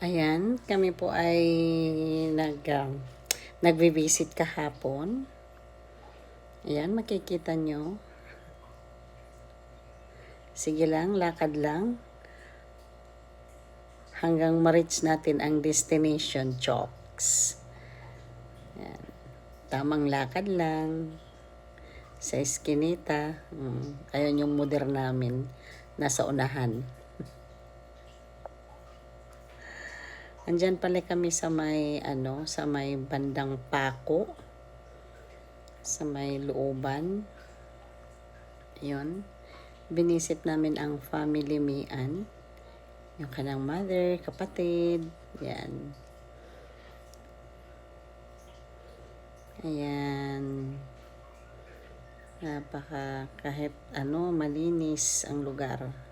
Ayan, kami po ay nagvi-visit kahapon. Ayan, makikita nyo. Sige lang, lakad lang. Hanggang ma-reach natin ang destination, Chokes. Ayan, tamang lakad lang. Sa Eskinita. Ayun yung model namin. Nasa unahan. Andyan pala kami sa sa may bandang Pako. Sa may looban. Yun. Binisit namin ang family Mian. Yung kanang mother, kapatid. Yan. Ayan. Kahit malinis ang lugar.